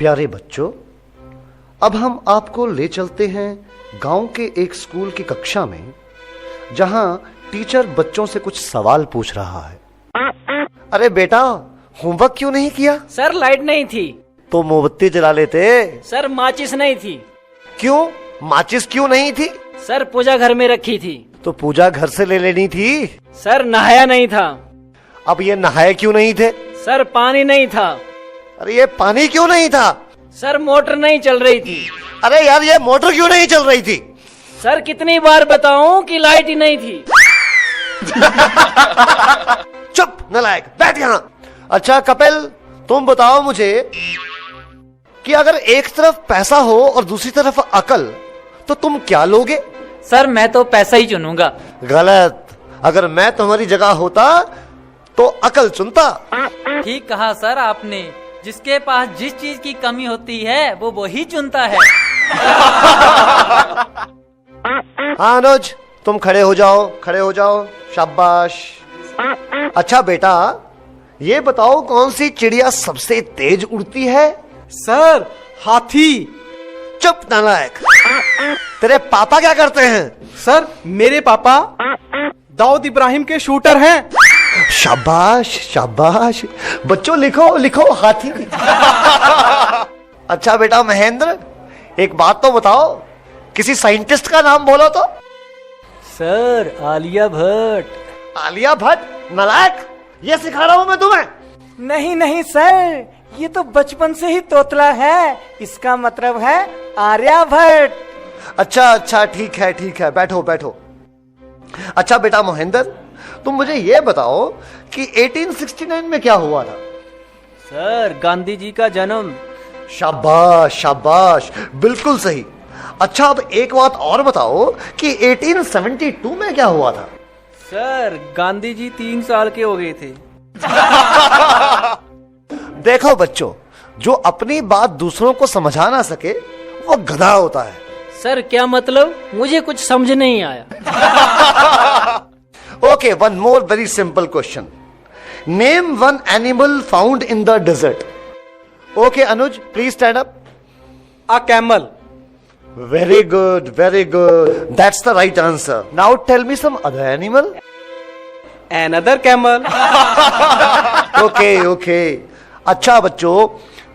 प्यारे बच्चों, अब हम आपको ले चलते हैं गांव के एक स्कूल की कक्षा में, जहां टीचर बच्चों से कुछ सवाल पूछ रहा है। अरे बेटा, होमवर्क क्यों नहीं किया? सर लाइट नहीं थी। तो मोमबत्ती जला लेते। सर माचिस नहीं थी। क्यों? माचिस क्यों नहीं थी? सर पूजा घर में रखी थी। तो पूजा घर से ले लेनी थी। सर नहाया नहीं था। अब ये नहाए क्यों नहीं थे? सर पानी नहीं था। अरे ये पानी क्यों नहीं था? सर मोटर नहीं चल रही थी। अरे यार, ये मोटर क्यों नहीं चल रही थी? सर कितनी बार बताऊं कि लाइट ही नहीं थी। चुप नालायक, बैठ यहाँ। अच्छा कपिल, तुम बताओ मुझे कि अगर एक तरफ पैसा हो और दूसरी तरफ अकल, तो तुम क्या लोगे? सर मैं तो पैसा ही चुनूंगा। गलत। अगर मैं तुम्हारी जगह होता तो अकल चुनता। ठीक कहा सर आपने, जिसके पास जिस चीज की कमी होती है वो वही चुनता है। हाँ अनुज, तुम खड़े हो जाओ, खड़े हो जाओ, शाबाश। अच्छा बेटा, ये बताओ कौन सी चिड़िया सबसे तेज उड़ती है? सर हाथी। चुप नालायक। तेरे पापा क्या करते हैं? सर मेरे पापा दाऊद इब्राहिम के शूटर हैं। शाबाश शाबाश। बच्चों लिखो लिखो, हाथी। अच्छा बेटा महेंद्र, एक बात तो बताओ, किसी साइंटिस्ट का नाम बोलो तो। सर आलिया भट्ट। आलिया भट्ट? नालायक, ये सिखा रहा हूं मैं तुम्हें। नहीं नहीं सर, ये तो बचपन से ही तोतला है, इसका मतलब है आर्यभट्ट। अच्छा अच्छा, ठीक है, बैठो बैठो। अच्छा बेटा महेंद्र, तुम मुझे ये बताओ कि 1869 में क्या हुआ था? सर गांधी जी का जन्म। शाबाश शाबाश, बिल्कुल सही। अच्छा अब एक बात और बताओ कि 1872 में क्या हुआ था? सर गांधी जी 3 साल के हो गए थे। देखो बच्चों, जो अपनी बात दूसरों को समझा ना सके वो गधा होता है। सर क्या मतलब? मुझे कुछ समझ नहीं आया। Okay, one more very simple question. Name one animal found in the desert. Okay Anuj, please stand up. A camel. Very good, that's the right answer. Now tell me some other animal. Another camel. Okay. अच्छा बच्चों,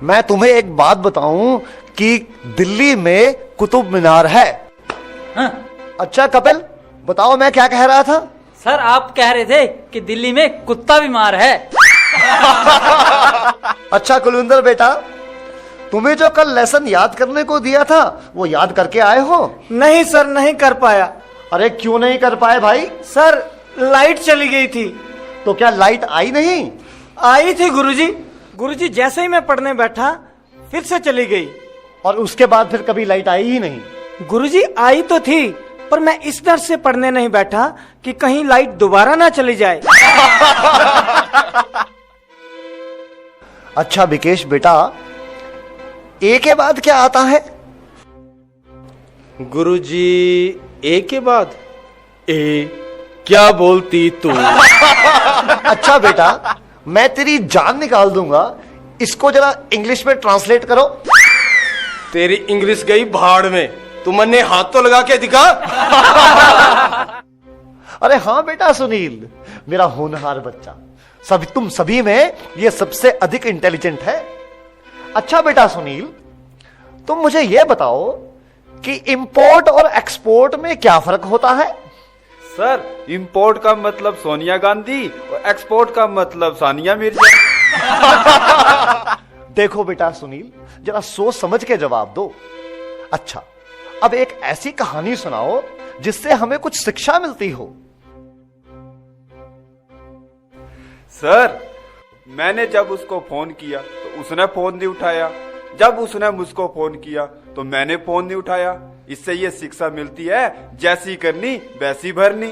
मैं तुम्हें एक बात बताऊं कि दिल्ली में कुतुब मीनार है। हाँ। अच्छा कपिल, बताओ मैं क्या कह रहा था? सर आप कह रहे थे कि दिल्ली में कुत्ता बीमार है। अच्छा कुलविंदर बेटा, तुम्हें जो कल लेसन याद करने को दिया था वो याद करके आए हो? नहीं सर, नहीं कर पाया। अरे क्यों नहीं कर पाए भाई? सर लाइट चली गई थी। तो क्या लाइट आई नहीं? आई थी गुरुजी, जैसे ही मैं पढ़ने बैठा फिर से चली गई। और उसके बाद फिर कभी लाइट आई ही नहीं? गुरुजी आई तो थी, पर मैं इस डर से पढ़ने नहीं बैठा कि कहीं लाइट दोबारा ना चली जाए। अच्छा विकेश बेटा, ए के बाद क्या आता है? गुरुजी ए के बाद ए, क्या बोलती तू? अच्छा बेटा, मैं तेरी जान निकाल दूंगा, इसको जरा इंग्लिश में ट्रांसलेट करो। तेरी इंग्लिश गई भाड़ में, तुमने हाथ तो लगा के दिखा। अरे हाँ बेटा सुनील, मेरा होनहार बच्चा, तुम सभी में ये सबसे अधिक इंटेलिजेंट है। अच्छा बेटा सुनील, तुम मुझे ये बताओ कि इंपोर्ट और एक्सपोर्ट में क्या फर्क होता है? सर इंपोर्ट का मतलब सोनिया गांधी और एक्सपोर्ट का मतलब सानिया मिर्जा। देखो बेटा सुनील, जरा सोच समझ के जवाब दो। अच्छा, अब एक ऐसी कहानी सुनाओ जिससे हमें कुछ शिक्षा मिलती हो। सर मैंने जब उसको फोन किया तो उसने फोन नहीं उठाया, जब उसने मुझको फोन किया तो मैंने फोन नहीं उठाया। इससे ये शिक्षा मिलती है, जैसी करनी वैसी भरनी।